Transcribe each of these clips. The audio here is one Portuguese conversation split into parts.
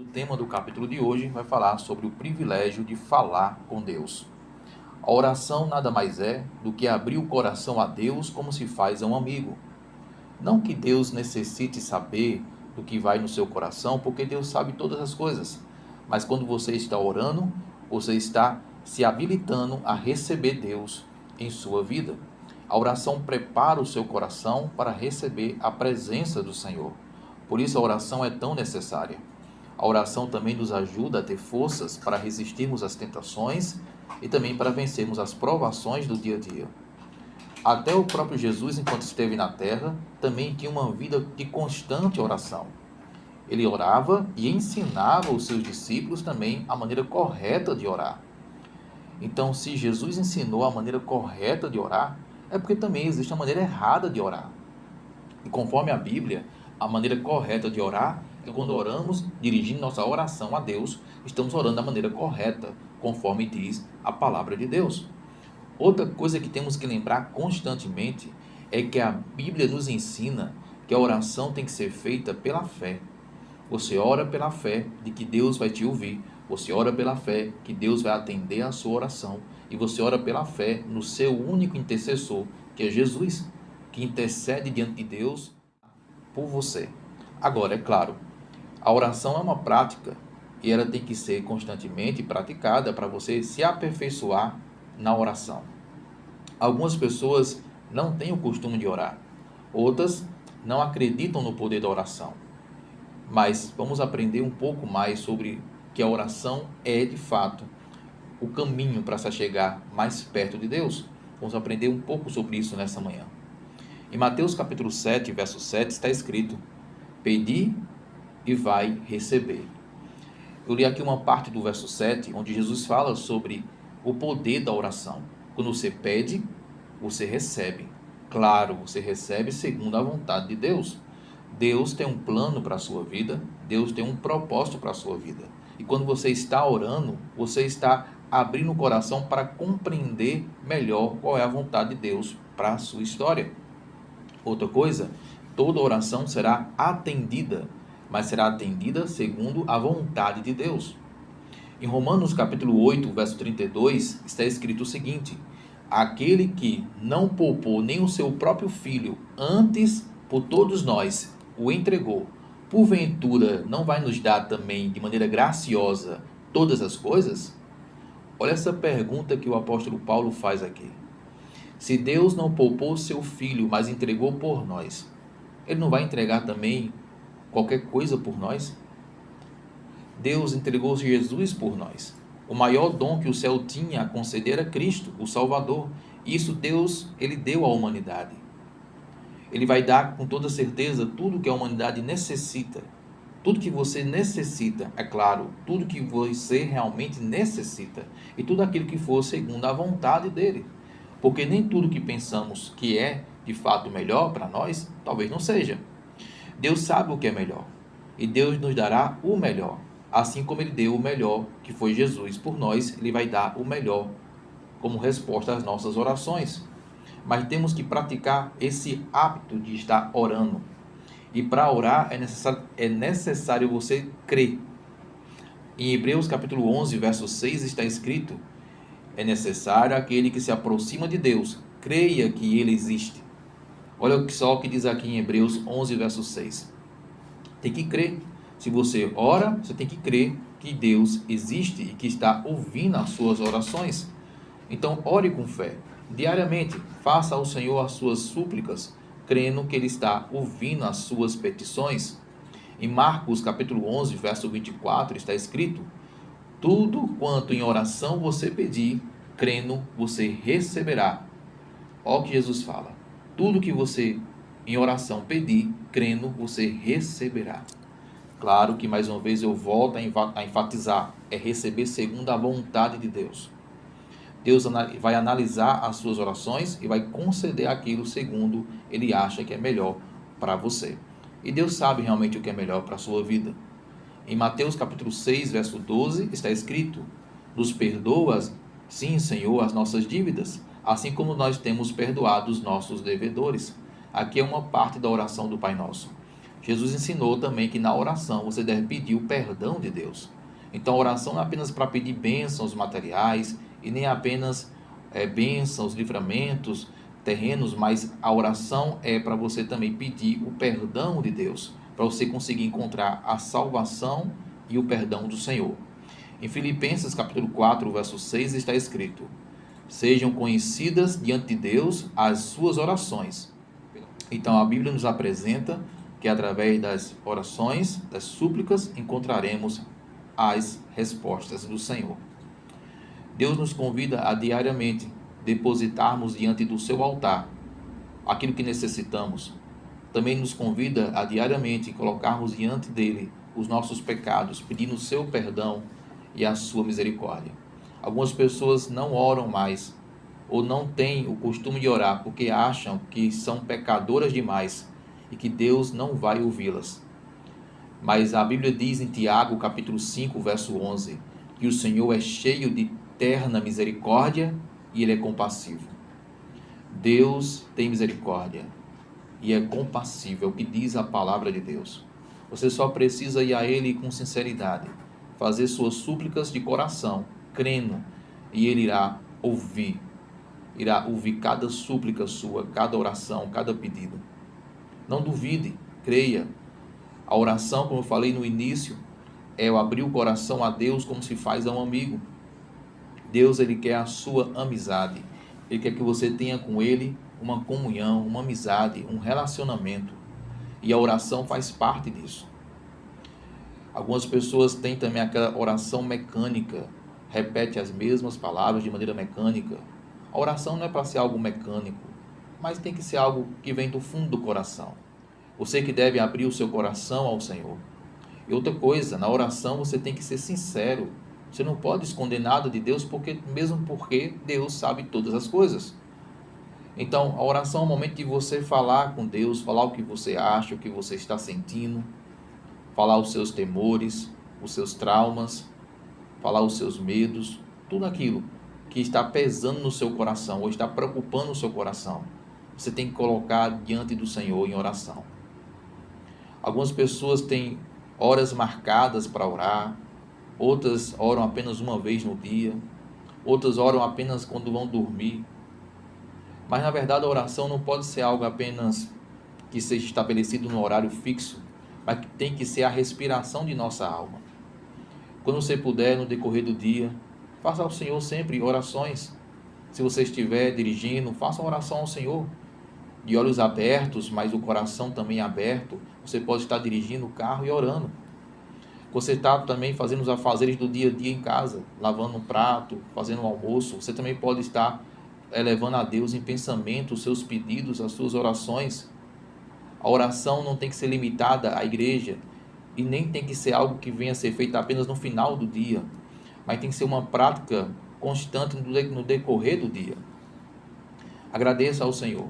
O tema do capítulo de hoje vai falar sobre o privilégio de falar com Deus. A oração nada mais é do que abrir o coração a Deus como se faz a um amigo. Não que Deus necessite saber do que vai no seu coração, porque Deus sabe todas as coisas. Mas quando você está orando, você está se habilitando a receber Deus em sua vida. A oração prepara o seu coração para receber a presença do Senhor. Por isso a oração é tão necessária. A oração também nos ajuda a ter forças para resistirmos às tentações e também para vencermos as provações do dia a dia. Até o próprio Jesus, enquanto esteve na terra, também tinha uma vida de constante oração. Ele orava e ensinava os seus discípulos também a maneira correta de orar. Então, se Jesus ensinou a maneira correta de orar, é porque também existe a maneira errada de orar. E conforme a Bíblia, a maneira correta de orar é quando oramos, dirigindo nossa oração a Deus, estamos orando da maneira correta, conforme diz a palavra de Deus. Outra coisa que temos que lembrar constantemente é que a Bíblia nos ensina que a oração tem que ser feita pela fé. Você ora pela fé de que Deus vai te ouvir, você ora pela fé que Deus vai atender a sua oração, e você ora pela fé no seu único intercessor, que é Jesus, que intercede diante de Deus por você. Agora, é claro, a oração é uma prática e ela tem que ser constantemente praticada para você se aperfeiçoar na oração. Algumas pessoas não têm o costume de orar, outras não acreditam no poder da oração. Mas vamos aprender um pouco mais sobre que a oração é de fato o caminho para se chegar mais perto de Deus. Vamos aprender um pouco sobre isso nessa manhã. Em Mateus capítulo 7, verso 7 está escrito: Pedi e vai receber. Eu li aqui uma parte do verso 7, onde Jesus fala sobre o poder da oração. Quando você pede, você recebe. Claro, você recebe segundo a vontade de Deus. Deus tem um plano para a sua vida, Deus tem um propósito para a sua vida. E quando você está orando, você está abrindo o coração para compreender melhor qual é a vontade de Deus para a sua história. Outra coisa, toda oração será atendida, mas será atendida segundo a vontade de Deus. Em Romanos capítulo 8, verso 32, está escrito o seguinte: Aquele que não poupou nem o seu próprio filho, antes por todos nós o entregou, porventura não vai nos dar também de maneira graciosa todas as coisas? Olha essa pergunta que o apóstolo Paulo faz aqui. Se Deus não poupou seu filho, mas entregou por nós, ele não vai entregar também qualquer coisa por nós? Deus entregou Jesus por nós. O maior dom que o céu tinha a conceder era Cristo, o Salvador. Isso Deus, ele deu à humanidade. Ele vai dar com toda certeza tudo que a humanidade necessita. Tudo que você necessita, é claro, tudo que você realmente necessita. E tudo aquilo que for segundo a vontade dele. Porque nem tudo que pensamos que é de fato melhor para nós, talvez não seja. Deus sabe o que é melhor. E Deus nos dará o melhor. Assim como ele deu o melhor, que foi Jesus por nós, ele vai dar o melhor como resposta às nossas orações. Mas temos que praticar esse hábito de estar orando. E para orar é necessário você crer. Em Hebreus capítulo 11, verso 6 está escrito: É necessário aquele que se aproxima de Deus, creia que ele existe. Olha só o que diz aqui em Hebreus 11, verso 6. Tem que crer. Se você ora, você tem que crer que Deus existe e que está ouvindo as suas orações. Então, ore com fé. Diariamente, faça ao Senhor as suas súplicas, crendo que Ele está ouvindo as suas petições. Em Marcos capítulo 11, verso 24, está escrito: Tudo quanto em oração você pedir, crendo, você receberá. Olha o que Jesus fala. Tudo que você em oração pedir, crendo, você receberá. Claro que mais uma vez eu volto a enfatizar, é receber segundo a vontade de Deus. Deus vai analisar as suas orações e vai conceder aquilo segundo ele acha que é melhor para você. E Deus sabe realmente o que é melhor para a sua vida. Em Mateus capítulo 6, verso 12, está escrito: Nos perdoas, sim, Senhor, as nossas dívidas, assim como nós temos perdoado os nossos devedores. Aqui é uma parte da oração do Pai Nosso. Jesus ensinou também que na oração você deve pedir o perdão de Deus. Então a oração não é apenas para pedir bênçãos materiais e nem apenas bênçãos, livramentos, terrenos, mas a oração é para você também pedir o perdão de Deus, para você conseguir encontrar a salvação e o perdão do Senhor. Em Filipenses capítulo 4, verso 6 está escrito: sejam conhecidas diante de Deus as suas orações. Então a Bíblia nos apresenta que através das orações, das súplicas, encontraremos as respostas do Senhor. Deus nos convida a diariamente depositarmos diante do seu altar aquilo que necessitamos. Também nos convida a diariamente colocarmos diante dele os nossos pecados, pedindo o seu perdão e a sua misericórdia. Algumas pessoas não oram mais ou não têm o costume de orar porque acham que são pecadoras demais e que Deus não vai ouvi-las. Mas a Bíblia diz em Tiago, capítulo 5, verso 11, que o Senhor é cheio de terna misericórdia e Ele é compassivo. Deus tem misericórdia e é compassivo, é o que diz a palavra de Deus. Você só precisa ir a Ele com sinceridade, fazer suas súplicas de coração, crendo, e Ele irá ouvir cada súplica sua, cada oração, cada pedido. Não duvide, creia. A oração, como eu falei no início, é o abrir o coração a Deus como se faz a um amigo. Deus, Ele quer a sua amizade. Ele quer que você tenha com Ele uma comunhão, uma amizade, um relacionamento. E a oração faz parte disso. Algumas pessoas têm também aquela oração mecânica, repete as mesmas palavras de maneira mecânica. A oração não é para ser algo mecânico, mas tem que ser algo que vem do fundo do coração. Você que deve abrir o seu coração ao Senhor. E outra coisa, na oração você tem que ser sincero. Você não pode esconder nada de Deus, mesmo porque Deus sabe todas as coisas. Então, a oração é o momento de você falar com Deus, falar o que você acha, o que você está sentindo, falar os seus temores, os seus traumas, falar os seus medos, tudo aquilo que está pesando no seu coração ou está preocupando o seu coração. Você tem que colocar diante do Senhor em oração. Algumas pessoas têm horas marcadas para orar, outras oram apenas uma vez no dia, outras oram apenas quando vão dormir. Mas na verdade a oração não pode ser algo apenas que seja estabelecido no horário fixo, mas que tem que ser a respiração de nossa alma. Quando você puder, no decorrer do dia, faça ao Senhor sempre orações. Se você estiver dirigindo, faça uma oração ao Senhor, de olhos abertos, mas o coração também aberto. Você pode estar dirigindo o carro e orando. Você está também fazendo os afazeres do dia a dia em casa, lavando um prato, fazendo um almoço. Você também pode estar elevando a Deus em pensamento os seus pedidos, as suas orações. A oração não tem que ser limitada à igreja e nem tem que ser algo que venha a ser feito apenas no final do dia, mas tem que ser uma prática constante no decorrer do dia. Agradeça ao Senhor.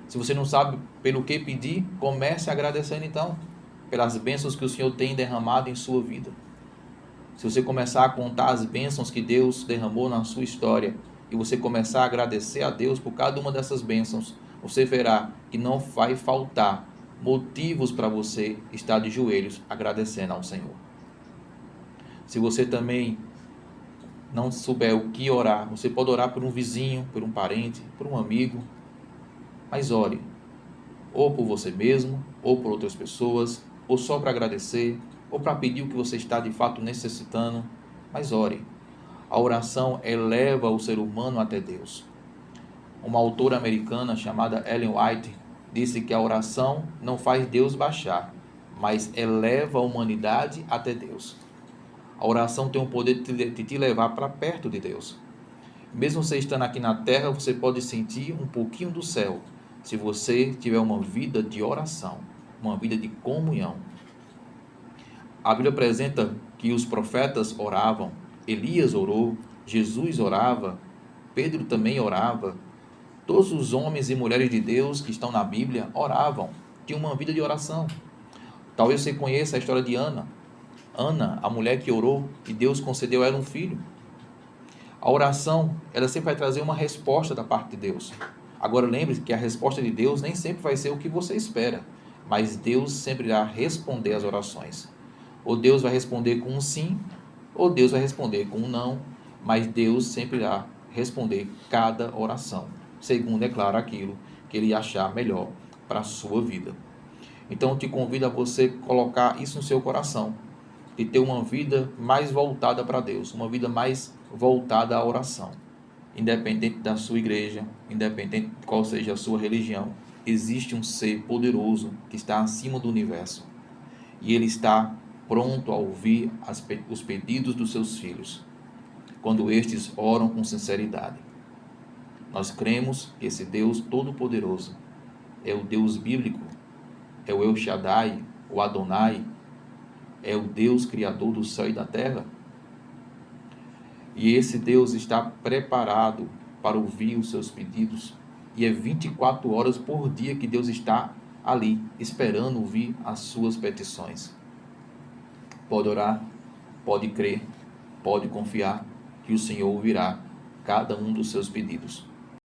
Se você não sabe pelo que pedir, comece agradecendo então, pelas bênçãos que o Senhor tem derramado em sua vida. Se você começar a contar as bênçãos que Deus derramou na sua história, e você começar a agradecer a Deus por cada uma dessas bênçãos, você verá que não vai faltar motivos para você estar de joelhos agradecendo ao Senhor. Se você também não souber o que orar, você pode orar por um vizinho, por um parente, por um amigo, mas ore, ou por você mesmo, ou por outras pessoas, ou só para agradecer, ou para pedir o que você está de fato necessitando, mas ore. A oração eleva o ser humano até Deus. Uma autora americana chamada Ellen White disse que a oração não faz Deus baixar, mas eleva a humanidade até Deus. A oração tem o poder de te levar para perto de Deus. Mesmo você estando aqui na terra, você pode sentir um pouquinho do céu, se você tiver uma vida de oração, uma vida de comunhão. A Bíblia apresenta que os profetas oravam, Elias orou, Jesus orava, Pedro também orava. Todos os homens e mulheres de Deus que estão na Bíblia oravam, tinham uma vida de oração. Talvez você conheça a história de Ana. Ana, a mulher que orou e Deus concedeu a ela um filho. A oração, ela sempre vai trazer uma resposta da parte de Deus. Agora lembre-se que a resposta de Deus nem sempre vai ser o que você espera. mas Deus sempre irá responder às orações. Ou Deus vai responder com um sim, ou Deus vai responder com um não, mas Deus sempre irá responder cada oração, segundo, é claro, aquilo que Ele achar melhor para a sua vida. Então, eu te convido a você colocar isso no seu coração, de ter uma vida mais voltada para Deus, uma vida mais voltada à oração. Independente da sua igreja, independente de qual seja a sua religião, existe um ser poderoso que está acima do universo. E Ele está pronto a ouvir os pedidos dos seus filhos, quando estes oram com sinceridade. Nós cremos que esse Deus Todo-Poderoso é o Deus bíblico, é o El Shaddai, o Adonai, é o Deus Criador do céu e da terra. E esse Deus está preparado para ouvir os seus pedidos. E é 24 horas por dia que Deus está ali, esperando ouvir as suas petições. Pode orar, pode crer, pode confiar que o Senhor ouvirá cada um dos seus pedidos.